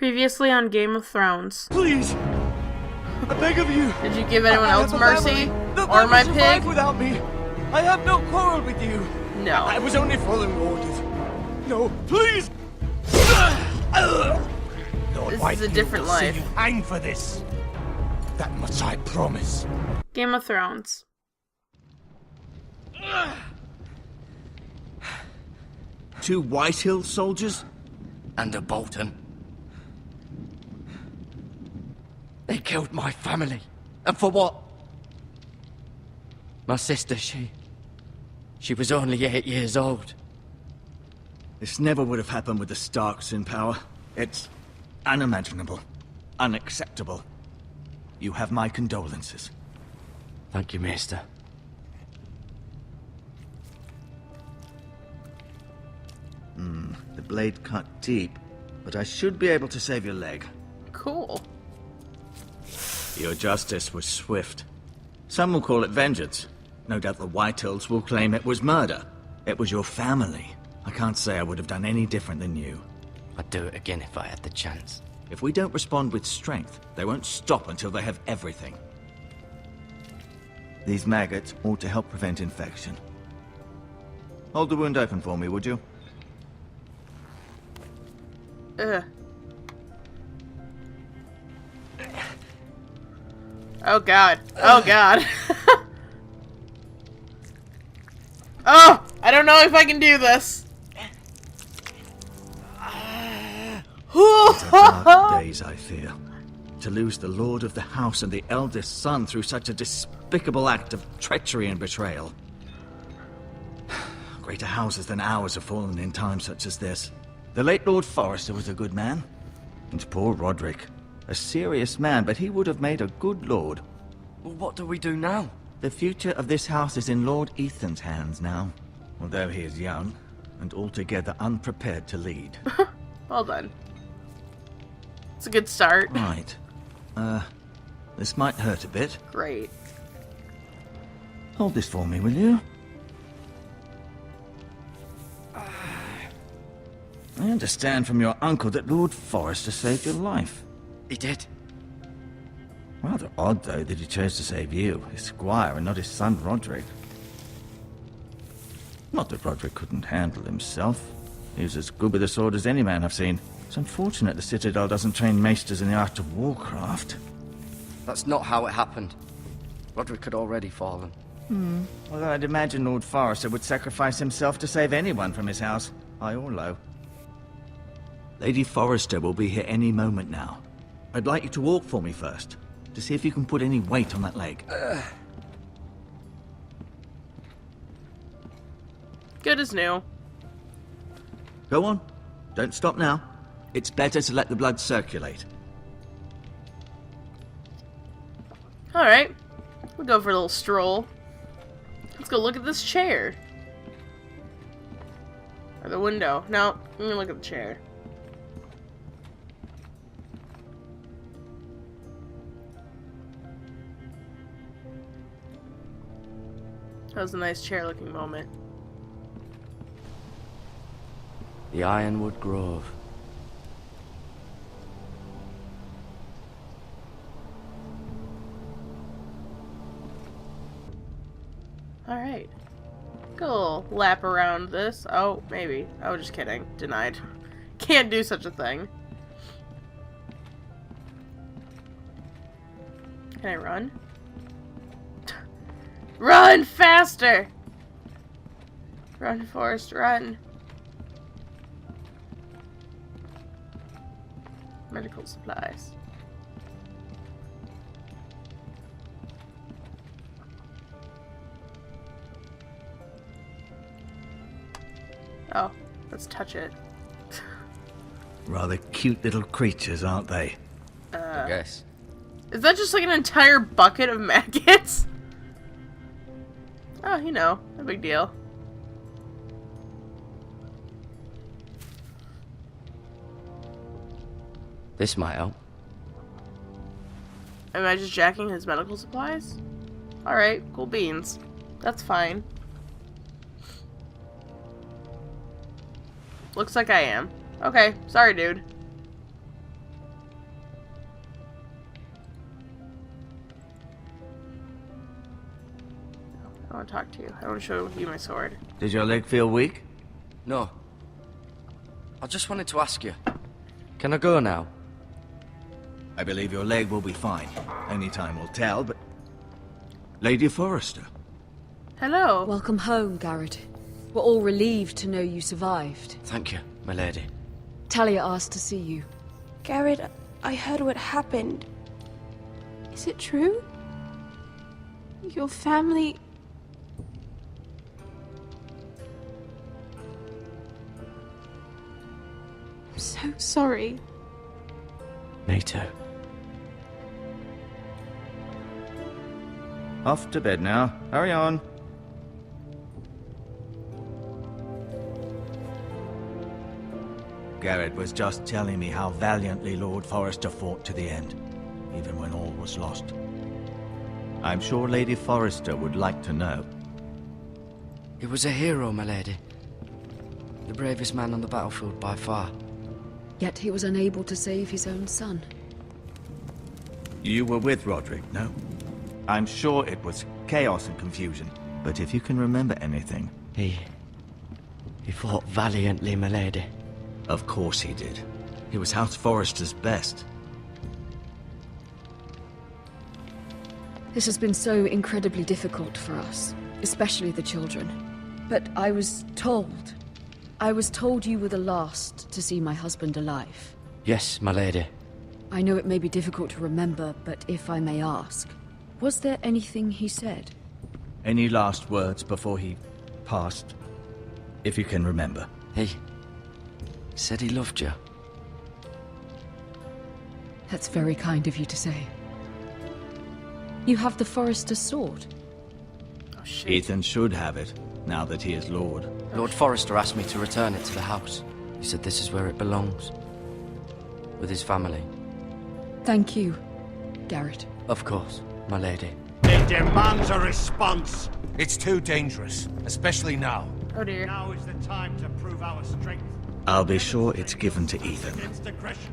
Previously on Game of Thrones. Please! I beg of you! Did you give anyone else mercy? Nobody Or my will survive pig? without me! I have no quarrel with you! No. I was only following orders. No, please! Lord This is a Whitehill different will see life. you hang for this. That much I promise. Game of Thrones. 2 Whitehill soldiers? And a Bolton. They killed my family. And for what? My sister, she was only 8 years old. This never would have happened with the Starks in power. It's unimaginable. Unacceptable. You have my condolences. Thank you, Maester. The blade cut deep, but I should be able to save your leg. Cool. Your justice was swift. Some will call it vengeance. No doubt the Whitehills will claim it was murder. It was your family. I can't say I would have done any different than you. I'd do it again if I had the chance. If we don't respond with strength, they won't stop until they have everything. These maggots ought to help prevent infection. Hold the wound open for me, would you? Ugh. Oh god. Oh god. Oh! I don't know if I can do this. These are dark days, I fear. To lose the lord of the house and the eldest son through such a despicable act of treachery and betrayal. Greater houses than ours have fallen in times such as this. The late Lord Forrester was a good man. And poor Roderick. A serious man, but he would have made a good lord. Well, what do we do now? The future of this house is in Lord Ethan's hands now. Although he is young, and altogether unprepared to lead. Well done. It's a good start. Right. This might hurt a bit. Great. Hold this for me, will you? I understand from your uncle that Lord Forrester saved your life. He did. Rather odd, though, that he chose to save you, his squire, and not his son Roderick. Not that Roderick couldn't handle himself. He was as good with a sword as any man I've seen. It's unfortunate the Citadel doesn't train maesters in the art of warcraft. That's not how it happened. Roderick had already fallen. Although I'd imagine Lord Forrester would sacrifice himself to save anyone from his house, high or low. Lady Forrester will be here any moment now. I'd like you to walk for me first, to see if you can put any weight on that leg. Good as new. Go on. Don't stop now. It's better to let the blood circulate. Alright. We'll go for a little stroll. Let's go look at this chair. Or the window. No, I'm gonna look at the chair. That was a nice chair-looking moment. The Ironwood Grove. Alright. Go a little lap around this. Oh, maybe. I was just kidding. Denied. Can't do such a thing. Can I run? Run faster! Run, Forrest, run. Medical supplies. Oh, let's touch it. Rather cute little creatures, aren't they? I guess. Is that just like an entire bucket of maggots? Oh, you know, no big deal. This might help. Am I just jacking his medical supplies? Alright, cool beans. That's fine. Looks like I am. Okay, sorry, dude. I want to talk to you. I want to show you my sword. Did your leg feel weak? No. I just wanted to ask you. Can I go now? I believe your leg will be fine. Only time will tell, but... Lady Forrester. Hello. Welcome home, Garrett. We're all relieved to know you survived. Thank you, my lady. Talia asked to see you. Garrett, I heard what happened. Is it true? Your family... I'm so sorry. Me too. Off to bed now. Hurry on. Garrett was just telling me how valiantly Lord Forrester fought to the end, even when all was lost. I'm sure Lady Forrester would like to know. He was a hero, my lady. The bravest man on the battlefield by far. Yet he was unable to save his own son. You were with Roderick, no? I'm sure it was chaos and confusion, but if you can remember anything... He fought valiantly, my lady. Of course he did. He was House Forrester's best. This has been so incredibly difficult for us, especially the children. But I was told you were the last to see my husband alive. Yes, my lady. I know it may be difficult to remember, but if I may ask, was there anything he said? Any last words before he passed? If you can remember. He said he loved you. That's very kind of you to say. You have the Forrester's sword. Oh, shit. Ethan should have it, now that he is Lord. Lord Forrester asked me to return it to the house. He said this is where it belongs. With his family. Thank you, Garrett. Of course, my lady. It demands a response. It's too dangerous, especially now. Oh dear. Now is the time to prove our strength. I'll be sure it's given to Ethan. Against aggression.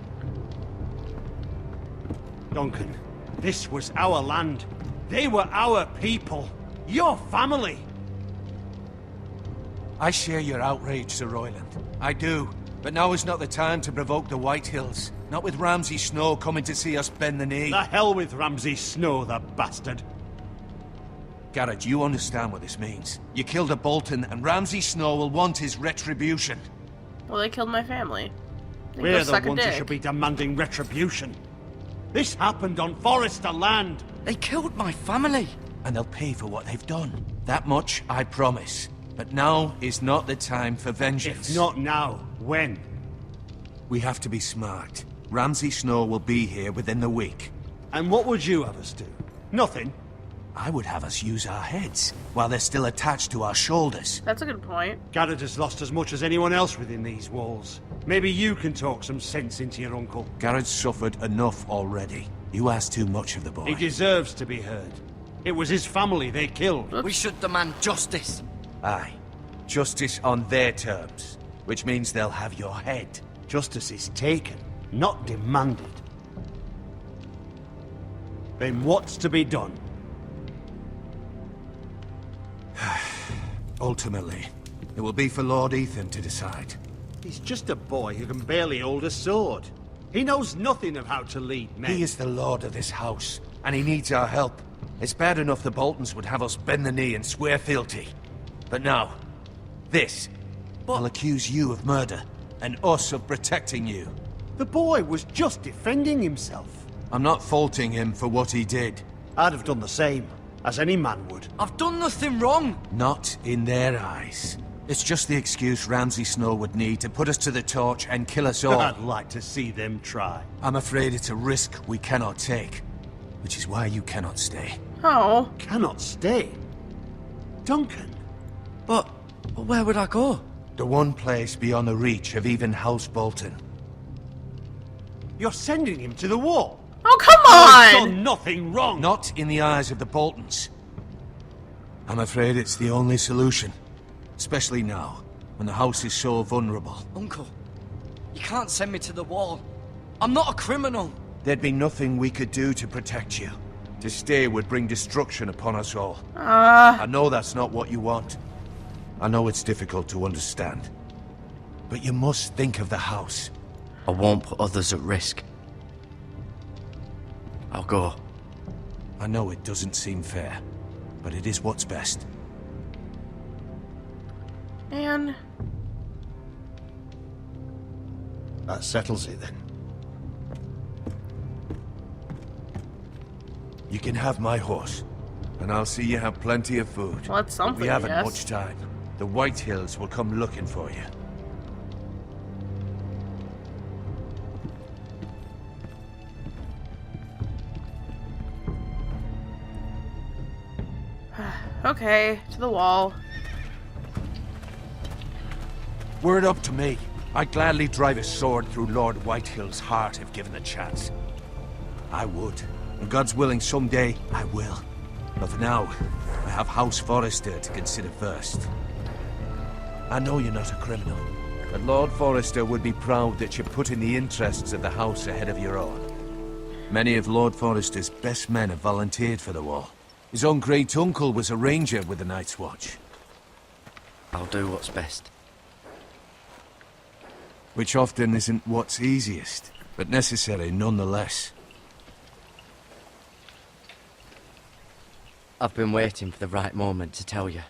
Duncan, this was our land. They were our people. Your family. I share your outrage, Sir Royland. I do. But now is not the time to provoke the White Hills. Not with Ramsay Snow coming to see us bend the knee. The hell with Ramsay Snow, the bastard. Garrett, you understand what this means. You killed a Bolton, and Ramsay Snow will want his retribution. Well, they killed my family. Then go We're the suck a ones who dick. should be demanding retribution. This happened on Forrester land. They killed my family. And they'll pay for what they've done. That much I promise. But now is not the time for vengeance. If not now, when? We have to be smart. Ramsay Snow will be here within the week. And what would you have us do? Nothing. I would have us use our heads, while they're still attached to our shoulders. That's a good point. Garrett has lost as much as anyone else within these walls. Maybe you can talk some sense into your uncle. Garrett's suffered enough already. You ask too much of the boy. He deserves to be heard. It was his family they killed. We should demand justice. Aye. Justice on their terms. Which means they'll have your head. Justice is taken, not demanded. Then what's to be done? Ultimately, it will be for Lord Ethan to decide. He's just a boy who can barely hold a sword. He knows nothing of how to lead men. He is the lord of this house, and he needs our help. It's bad enough the Boltons would have us bend the knee and swear fealty. But now, this. I'll accuse you of murder, and us of protecting you. The boy was just defending himself. I'm not faulting him for what he did. I'd have done the same, as any man would. I've done nothing wrong. Not in their eyes. It's just the excuse Ramsay Snow would need to put us to the torch and kill us all. I'd like to see them try. I'm afraid it's a risk we cannot take. Which is why you cannot stay. Oh. Cannot stay. Duncan. But where would I go? The one place beyond the reach of even House Bolton. You're sending him to the war. Oh, come I've on! done nothing wrong. Not in the eyes of the Boltons. I'm afraid it's the only solution. Especially now, when the house is so vulnerable. Uncle, you can't send me to the wall. I'm not a criminal. There'd be nothing we could do to protect you. To stay would bring destruction upon us all. Ah. I know that's not what you want. I know it's difficult to understand. But you must think of the house. I won't put others at risk. I'll go. I know it doesn't seem fair, but it is what's best. And That settles it then. You can have my horse, and I'll see you have plenty of food. well, that's something. We haven't yes. much time. The White Hills will come looking for you. Okay, to the wall. Word up to me. I'd gladly drive a sword through Lord Whitehill's heart if given the chance. I would. And God's willing, someday I will. But for now, I have House Forrester to consider first. I know you're not a criminal, but Lord Forrester would be proud that you're putting the interests of the house ahead of your own. Many of Lord Forrester's best men have volunteered for the war. His own great-uncle was a ranger with the Night's Watch. I'll do what's best. Which often isn't what's easiest, but necessary nonetheless. I've been waiting for the right moment to tell you.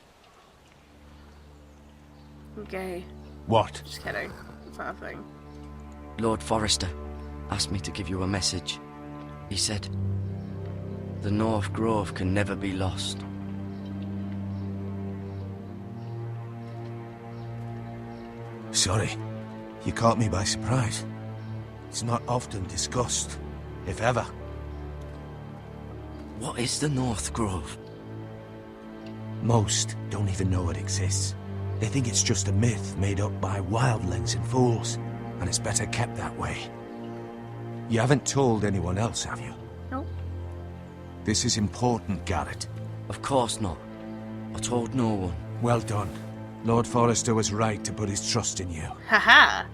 Okay. What? Just kidding. It's not a thing. Lord Forrester asked me to give you a message. He said, the North Grove can never be lost. Sorry. You caught me by surprise. It's not often discussed, if ever. What is the North Grove? Most don't even know it exists. They think it's just a myth made up by wildlings and fools, and it's better kept that way. You haven't told anyone else, have you? Nope. This is important, Garrett. Of course not. I told no one. Well done. Lord Forrester was right to put his trust in you. Haha.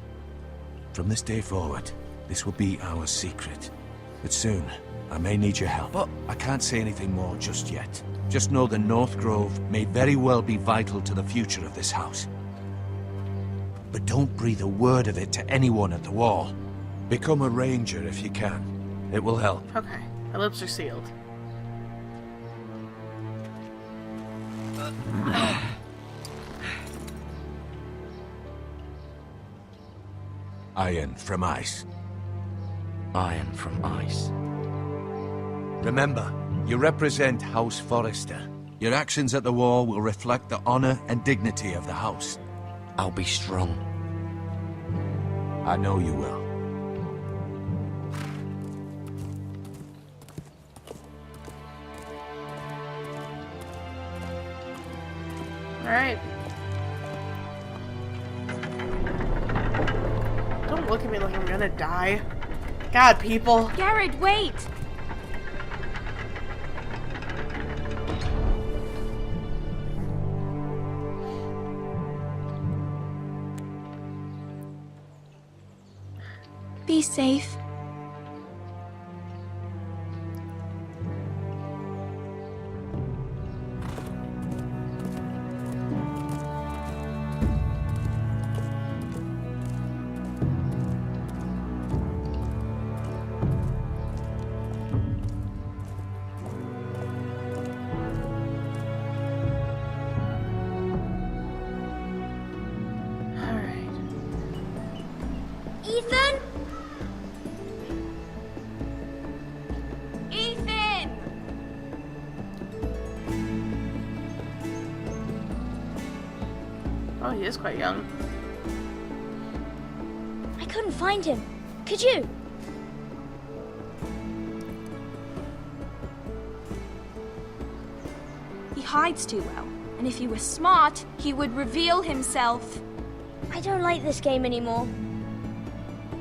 From this day forward, this will be our secret. But soon, I may need your help. But I can't say anything more just yet. Just know the North Grove may very well be vital to the future of this house. But don't breathe a word of it to anyone at the wall. Become a ranger if you can. It will help. Okay. My lips are sealed. Iron from ice. Iron from ice. Remember, you represent House Forrester. Your actions at the war will reflect the honor and dignity of the house. I'll be strong. I know you will. Alright. Don't look at me like I'm gonna die. God, people. Garrett, wait! Be safe. Alright. Ethan? Ethan! Oh, he is quite young. I couldn't find him. Could you? He hides too well, and if he were smart, he would reveal himself. I don't like this game anymore.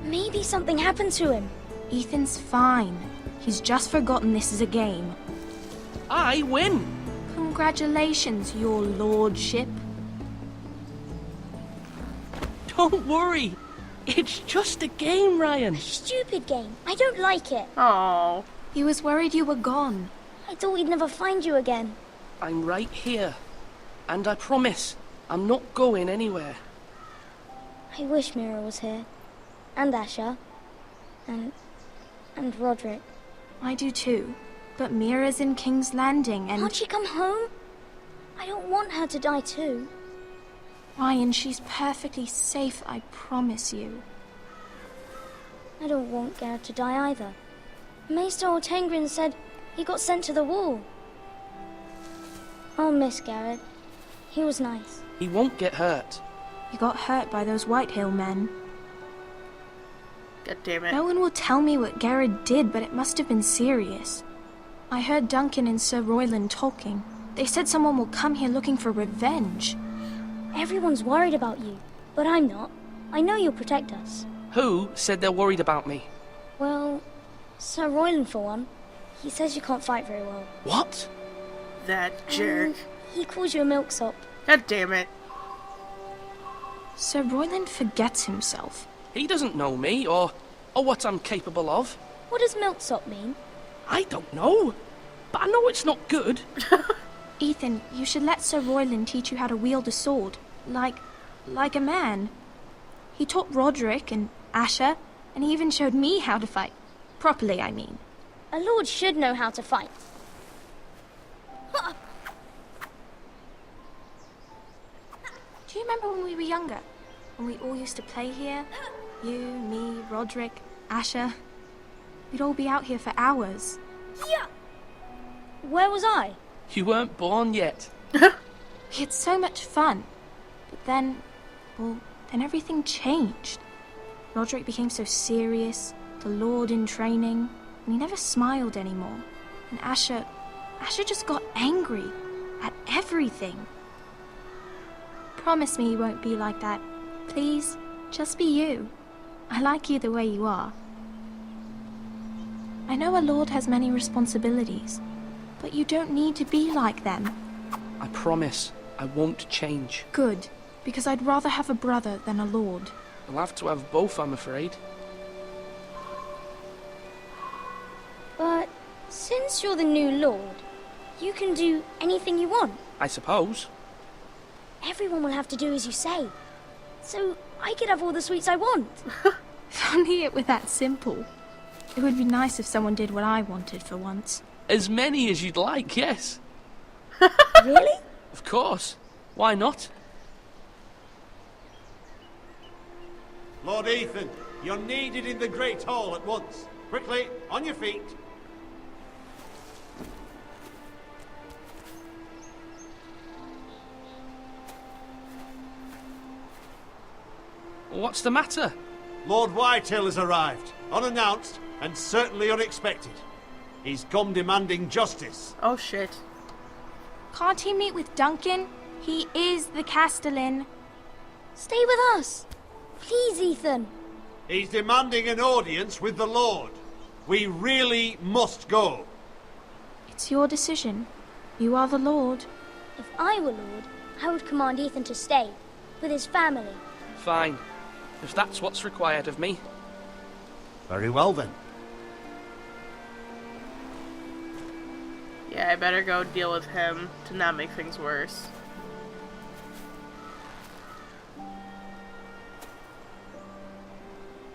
Maybe something happened to him. Ethan's fine. He's just forgotten this is a game. I win! Congratulations, your lordship. Don't worry. It's just a game, Ryan. Stupid game. I don't like it. Oh. He was worried you were gone. I thought we'd never find you again. I'm right here. And I promise, I'm not going anywhere. I wish Mira was here. And Asher. And Roderick. I do too. But Mira's in King's Landing and... Can't she come home? I don't want her to die too. Ryan, she's perfectly safe, I promise you. I don't want Garrett to die either. Maester Ortengrin said he got sent to the wall. I'll miss Garrett. He was nice. He won't get hurt. He got hurt by those Whitehill men. God damn it. No one will tell me what Garrett did, but it must have been serious. I heard Duncan and Sir Royland talking. They said someone will come here looking for revenge. Everyone's worried about you, but I'm not. I know you'll protect us. Who said they're worried about me? Well, Sir Royland for one. He says you can't fight very well. What? That jerk. He calls you a milksop. God damn it. Sir Royland forgets himself. He doesn't know me, or what I'm capable of. What does milksop mean? I don't know, but I know it's not good. Ethan, you should let Sir Royland teach you how to wield a sword. Like a man. He taught Roderick and Asher, and he even showed me how to fight. Properly, I mean. A lord should know how to fight. Do you remember when we were younger? When we all used to play here? You, me, Roderick, Asher. We'd all be out here for hours. Yeah. Where was I? You weren't born yet. We had so much fun. But then everything changed. Roderick became so serious, the Lord in training, and he never smiled anymore. And Asher just got angry at everything. Promise me you won't be like that. Please, just be you. I like you the way you are. I know a lord has many responsibilities, but you don't need to be like them. I promise I won't change. Good, because I'd rather have a brother than a lord. I'll have to have both, I'm afraid. But since you're the new lord, you can do anything you want. I suppose. Everyone will have to do as you say. So I could have all the sweets I want. If only it were that simple. It would be nice if someone did what I wanted for once. As many as you'd like, yes. Really? Of course. Why not? Lord Ethan, you're needed in the Great Hall at once. Quickly, on your feet. What's the matter? Lord Whitehill has arrived, unannounced and certainly unexpected. He's come demanding justice. Oh shit. Can't he meet with Duncan? He is the Castellan. Stay with us. Please, Ethan. He's demanding an audience with the Lord. We really must go. It's your decision. You are the Lord. If I were Lord, I would command Ethan to stay, with his family. Fine. If that's what's required of me. Very well then. Yeah, I better go deal with him to not make things worse.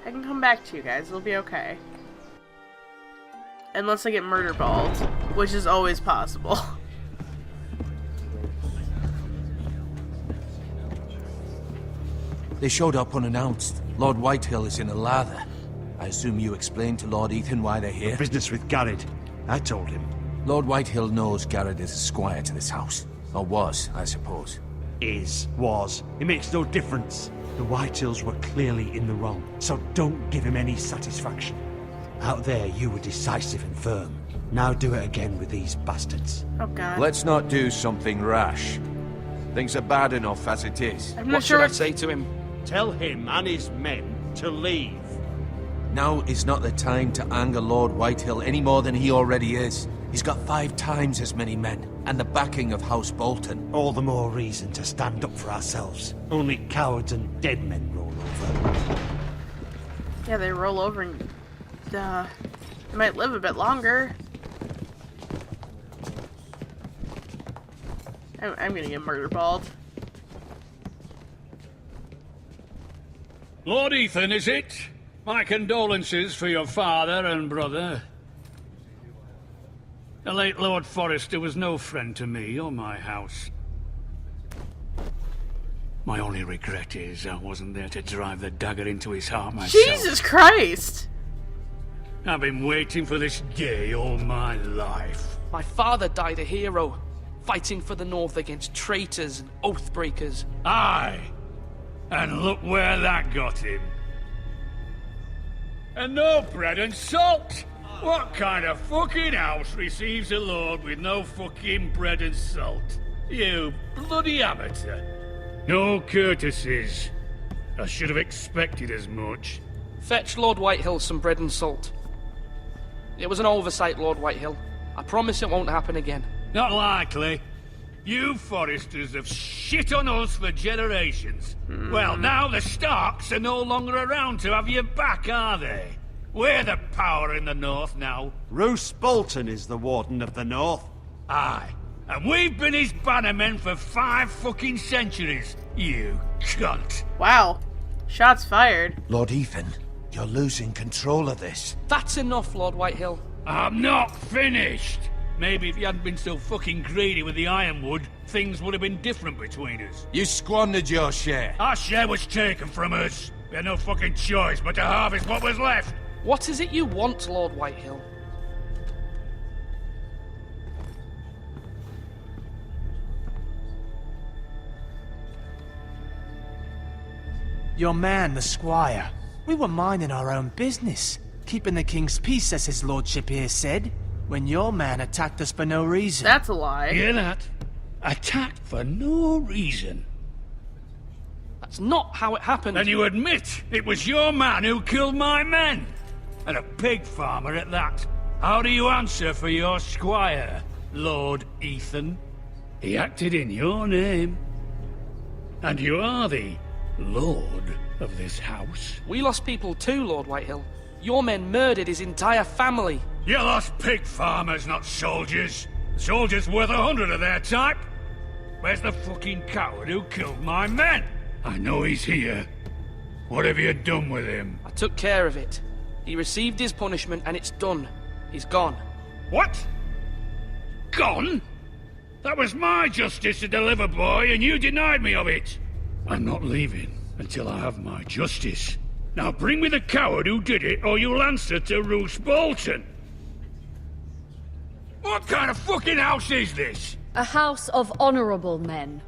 I can come back to you guys, it'll be okay. Unless I get murder balled, which is always possible. They showed up unannounced. Lord Whitehill is in a lather. I assume you explained to Lord Ethan why they're here? Business with Garrett. I told him. Lord Whitehill knows Garrett is a squire to this house. Or was, I suppose. Was. It makes no difference. The Whitehills were clearly in the wrong, so don't give him any satisfaction. Out there, you were decisive and firm. Now do it again with these bastards. Oh god. Let's not do something rash. Things are bad enough as it is. I'm not What sure should I what... say to him? Tell him and his men to leave. Now is not the time to anger Lord Whitehill any more than he already is. He's got 5 times as many men, and the backing of House Bolton. All the more reason to stand up for ourselves. Only cowards and dead men roll over. Yeah, they roll over and... they might live a bit longer. I'm gonna get murder balled. Lord Ethan, is it? My condolences for your father and brother. The late Lord Forrester was no friend to me or my house. My only regret is I wasn't there to drive the dagger into his heart myself. Jesus Christ! I've been waiting for this day all my life. My father died a hero, fighting for the North against traitors and oathbreakers. Aye! And look where that got him. And no bread and salt! What kind of fucking house receives a lord with no fucking bread and salt? You bloody amateur. No courtesies. I should have expected as much. Fetch Lord Whitehill some bread and salt. It was an oversight, Lord Whitehill. I promise it won't happen again. Not likely. You Forresters have shit on us for generations. Well, now the Starks are no longer around to have you back, are they? We're the power in the North now. Rhos Bolton is the Warden of the North. Aye. And we've been his bannermen for 5 fucking centuries, you cunt. Wow. Shots fired. Lord Ethan, you're losing control of this. That's enough, Lord Whitehill. I'm not finished. Maybe if you hadn't been so fucking greedy with the ironwood, things would have been different between us. You squandered your share. Our share was taken from us. We had no fucking choice but to harvest what was left. What is it you want, Lord Whitehill? Your man, the squire. We were minding our own business, keeping the king's peace, as his lordship here said, when your man attacked us for no reason. That's a lie. Hear that? Attacked for no reason. That's not how it happened. Then you admit it was your man who killed my men. And a pig farmer at that. How do you answer for your squire, Lord Ethan? He acted in your name. And you are the lord of this house. We lost people too, Lord Whitehill. Your men murdered his entire family. You lost pig farmers, not soldiers. Soldiers worth 100 of their type. Where's the fucking coward who killed my men? I know he's here. What have you done with him? I took care of it. He received his punishment and it's done. He's gone. What? Gone? That was my justice to deliver, boy, and you denied me of it. I'm not leaving until I have my justice. Now bring me the coward who did it, or you'll answer to Rhos Bolton. What kind of fucking house is this? A house of honorable men.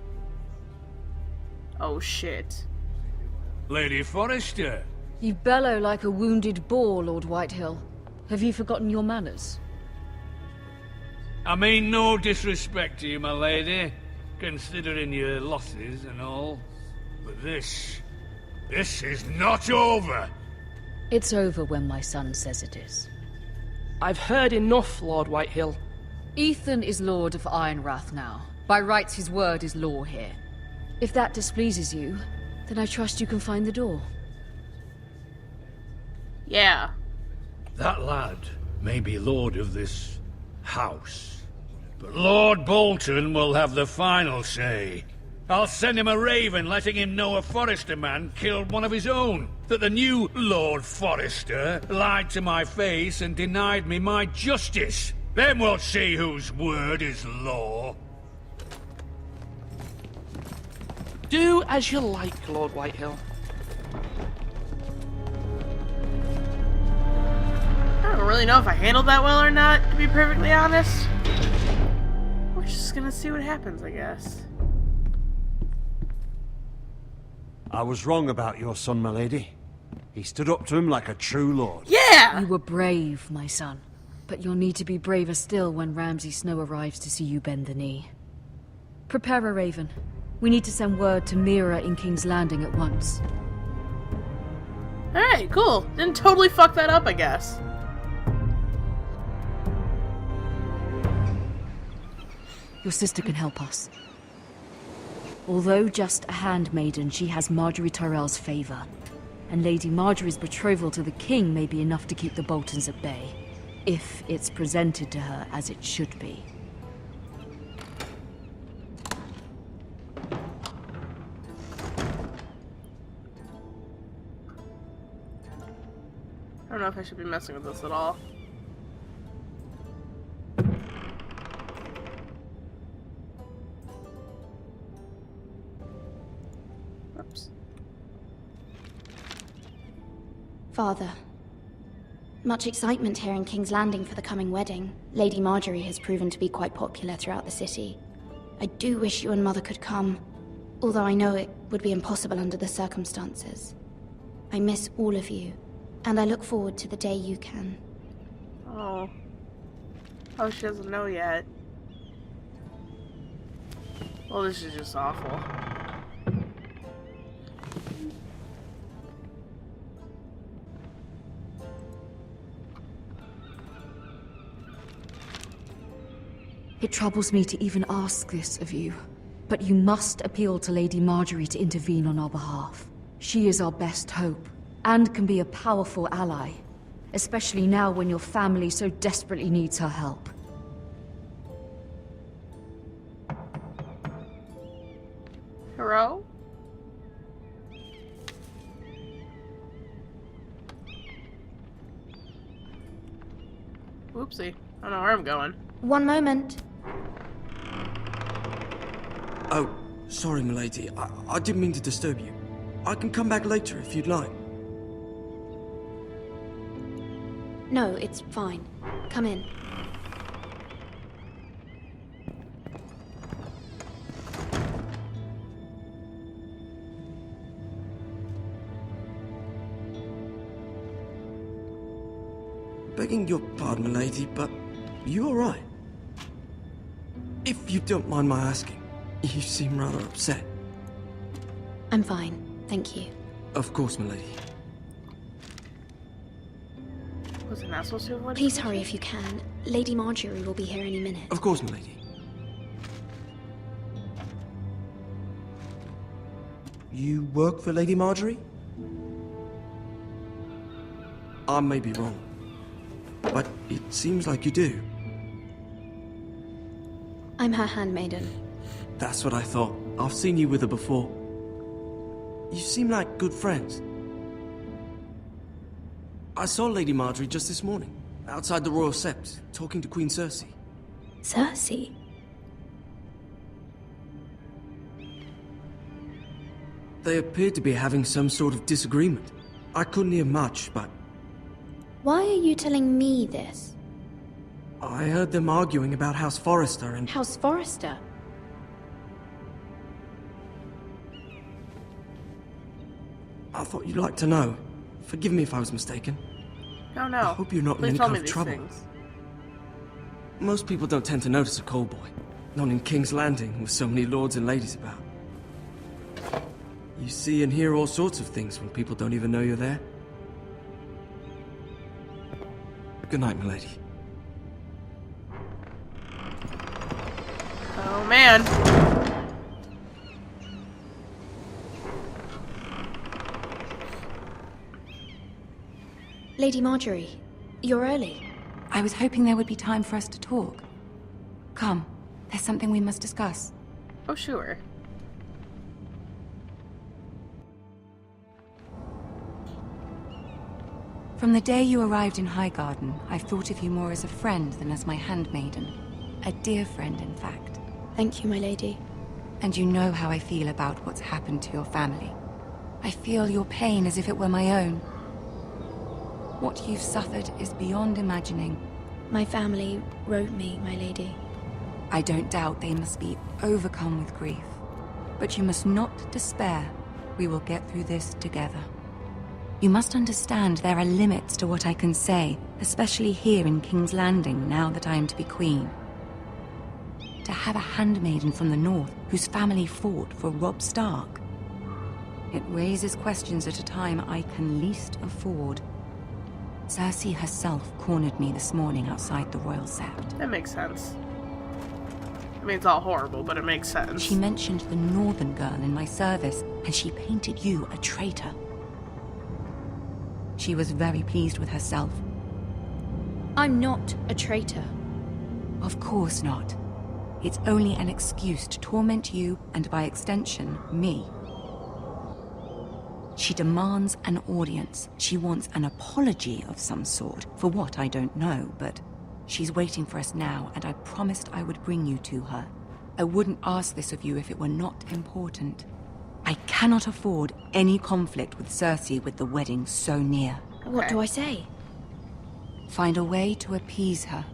Oh shit. Lady Forrester. You bellow like a wounded boar, Lord Whitehill. Have you forgotten your manners? I mean no disrespect to you, my lady, considering your losses and all. But this is not over. It's over when my son says it is. I've heard enough, Lord Whitehill. Ethan is Lord of Ironrath now. By rights, his word is law here. If that displeases you, then I trust you can find the door. Yeah. That lad may be lord of this house, but Lord Bolton will have the final say. I'll send him a raven letting him know a Forrester man killed one of his own. That the new Lord Forrester lied to my face and denied me my justice. Then we'll see whose word is law. Do as you like, Lord Whitehill. I don't really know if I handled that well or not, to be perfectly honest. We're just gonna see what happens, I guess. I was wrong about your son, my lady. He stood up to him like a true lord. Yeah! You were brave, my son. But you'll need to be braver still when Ramsay Snow arrives to see you bend the knee. Prepare a raven. We need to send word to Mira in King's Landing at once. Alright, cool. Didn't totally fuck that up, I guess. Your sister can help us. Although just a handmaiden, she has Marjorie Tyrell's favor. And Lady Marjorie's betrothal to the king may be enough to keep the Boltons at bay. If it's presented to her as it should be. if I should be messing with this at all. Oops. Father. Much excitement here in King's Landing for the coming wedding. Lady Marjorie has proven to be quite popular throughout the city. I do wish you and Mother could come, although I know it would be impossible under the circumstances. I miss all of you, and I look forward to the day you can. Oh. Oh, she doesn't know yet. Well, this is just awful. It troubles me to even ask this of you, but you must appeal to Lady Marjorie to intervene on our behalf. She is our best hope, and can be a powerful ally, especially now when your family so desperately needs her help. Rhos? Whoopsie. I don't know where I'm going. One moment. Oh, sorry, milady. I didn't mean to disturb you. I can come back later if you'd like. No, it's fine. Come in. Begging your pardon, milady, but you alright? If you don't mind my asking, you seem rather upset. I'm fine, thank you. Of course, milady. Was it not supposed to avoid? Please hurry if you can. Lady Marjorie will be here any minute. Of course, milady. You work for Lady Marjorie? I may be wrong, but it seems like you do. I'm her handmaiden. That's what I thought. I've seen you with her before. You seem like good friends. I saw Lady Marjorie just this morning, outside the Royal Sept, talking to Queen Cersei. Cersei? They appeared to be having some sort of disagreement. I couldn't hear much, but Why are you telling me this? I heard them arguing about House Forrester and... House Forrester? I thought you'd like to know. Forgive me if I was mistaken. No, no. I hope you're not in Please any tell kind me of these trouble. things. Most people don't tend to notice a call boy. Not in King's Landing, with so many lords and ladies about. You see and hear all sorts of things when people don't even know you're there. Good night, milady. Oh, man. Lady Marjorie, you're early. I was hoping there would be time for us to talk. Come, there's something we must discuss. Oh, sure. From the day you arrived in Highgarden, I've thought of you more as a friend than as my handmaiden. A dear friend, in fact. Thank you, my lady. And you know how I feel about what's happened to your family. I feel your pain as if it were my own. What you've suffered is beyond imagining. My family wrote me, my lady. I don't doubt they must be overcome with grief. But you must not despair. We will get through this together. You must understand there are limits to what I can say, especially here in King's Landing, now that I am to be queen. To have a handmaiden from the north whose family fought for Robb Stark. It raises questions at a time I can least afford. Cersei herself cornered me this morning outside the Royal Sept. That makes sense. I mean, it's all horrible, but it makes sense. She mentioned the northern girl in my service, and she painted you a traitor. She was very pleased with herself. I'm not a traitor. Of course not. It's only an excuse to torment you, and by extension, me. She demands an audience. She wants an apology of some sort. For what, I don't know, but she's waiting for us now, and I promised I would bring you to her. I wouldn't ask this of you if it were not important. I cannot afford any conflict with Cersei with the wedding so near. What do I say? Find a way to appease her.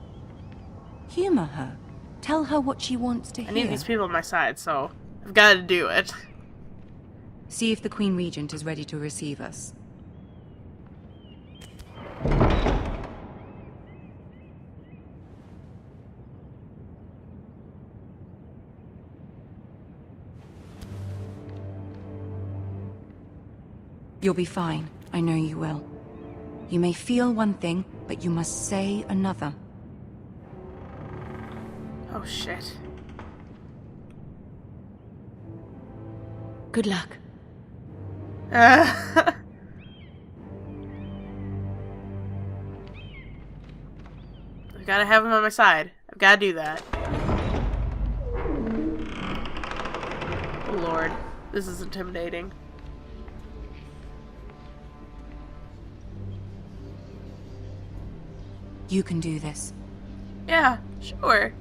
Humor her. Tell her what she wants to hear. I need these people on my side, so I've got to do it. See if the Queen Regent is ready to receive us. You'll be fine. I know you will. You may feel one thing, but you must say another. Oh, shit. Good luck. I've got to have him on my side. I've got to do that. Oh, Lord. This is intimidating. You can do this. Yeah, sure.